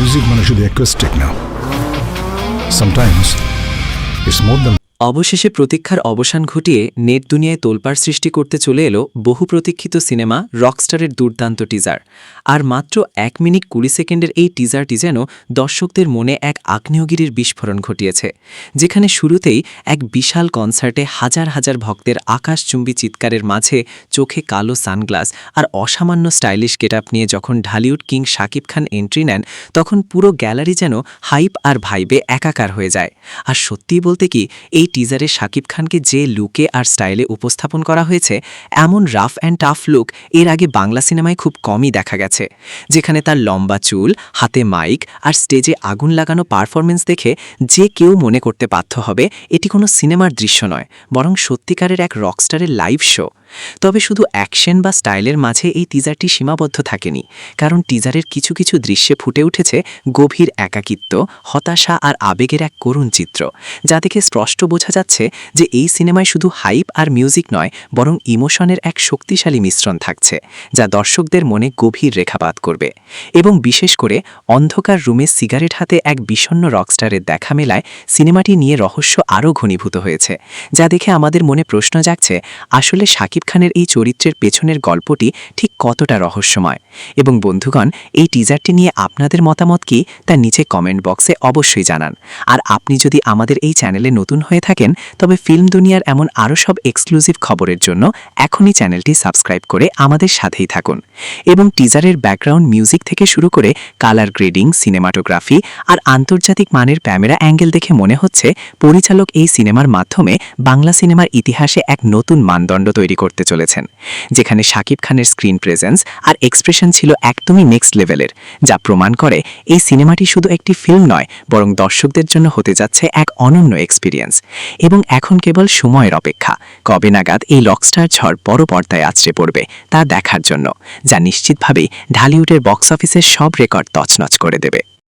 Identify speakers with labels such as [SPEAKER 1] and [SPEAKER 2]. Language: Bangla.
[SPEAKER 1] মিউজিক মানে শুধু অ্যাকোস্টিক না, সামটাইমস ইটস মোর দ্যান।
[SPEAKER 2] অবশেষে প্রতীক্ষার অবসান ঘটিয়ে নেট দুনিয়ায় তোলপাড় সৃষ্টি করতে চলে এলো বহু প্রতীক্ষিত সিনেমা রকস্টারের দুর্দান্ত টিজার। আর মাত্র 1 মিনিট 20 সেকেন্ডের এই টিজারটি যেন দর্শকদের মনে এক আগ্নেয়গিরির বিস্ফোরণ ঘটিয়েছে, যেখানে শুরুতেই এক বিশাল কনসার্টে হাজার হাজার ভক্তের আকাশচুম্বী চিৎকারের মাঝে চোখে কালো সানগ্লাস আর অসামান্য স্টাইলিশ গেটআপ নিয়ে যখন ঢালিউড কিং শাকিব খান এন্ট্রি নেন, তখন পুরো গ্যালারি যেন হাইপ আর ভাইবে একাকার হয়ে যায়। আর সত্যিই বলতে কি, এই টিজারে শাকিব খানকে যে লুকে আর স্টাইলে উপস্থাপন করা হয়েছে, এমন রাফ অ্যান্ড টাফ লুক এর আগে বাংলা সিনেমায় খুব কমই দেখা গেছে। যেখানে তার লম্বা চুল, হাতে মাইক আর স্টেজে আগুন লাগানো পারফরমেন্স দেখে যে কেউ মনে করতে বাধ্য হবে এটি কোনো সিনেমার দৃশ্য নয়, বরং সত্যিকারের এক রকস্টারের লাইভ শো। তবে শুধু অ্যাকশন বা স্টাইলের মাঝে এই টিজারটি সীমাবদ্ধ থাকেনি, কারণ টিজারের কিছু কিছু দৃশ্যে ফুটে উঠেছে গভীর একাকিত্ব, হতাশা আর আবেগের এক করুণ চিত্র, যা দেখে স্পষ্ট বোঝা যাচ্ছে যে এই সিনেমায় শুধু হাইপ আর মিউজিক নয়, বরং ইমোশনের এক শক্তিশালী মিশ্রণ থাকছে, যা দর্শকদের মনে গভীর রেখাপাত করবে। এবং বিশেষ করে অন্ধকার রুমে সিগারেট হাতে এক বিষণ্ণ রকস্টারের দেখা মেলায় সিনেমাটি নিয়ে রহস্য আরও ঘনীভূত হয়েছে, যা দেখে আমাদের মনে প্রশ্ন জাগছে, আসলে শাকিব খানের এই চরিত্রের পেছনের গল্পটি ঠিক কতটা রহস্যময়। এবং বন্ধুগণ, এই টিজারটি নিয়ে আপনাদের মতামত কি তা নিচে কমেন্ট বক্সে অবশ্যই জানান। আর আপনি যদি আমাদের এই চ্যানেলে নতুন হয়ে থাকেন, তবে ফিল্ম দুনিয়ার এমন আরও সব এক্সক্লুসিভ খবরের জন্য এখনই চ্যানেলটি সাবস্ক্রাইব করে আমাদের সাথেই থাকুন। এবং টিজারের ব্যাকগ্রাউন্ড মিউজিক থেকে শুরু করে কালার গ্রেডিং, সিনেমাটোগ্রাফি আর আন্তর্জাতিক মানের ক্যামেরা অ্যাঙ্গেল দেখে মনে হচ্ছে পরিচালক এই সিনেমার মাধ্যমে বাংলা সিনেমার ইতিহাসে এক নতুন মানদণ্ড তৈরি করতে চলেছেন, যেখানে শাকিব খানের স্ক্রিন প্রেজেন্স আর এক্সপ্রেশন ছিল একদমই নেক্সট লেভেলের, যা প্রমাণ করে এই সিনেমাটি শুধু একটি ফিল্ম নয়, বরং দর্শকদের জন্য হতে যাচ্ছে এক অনন্য এক্সপিরিয়েন্স। এবং এখন কেবল সময়ের অপেক্ষা, কবে নাগাদ এই রকস্টার ঝড় বড় পর্দায় আছড়ে পড়বে তা দেখার জন্য, যা নিশ্চিতভাবেই ঢালিউডের বক্স অফিসের সব রেকর্ড তছনছ করে দেবে।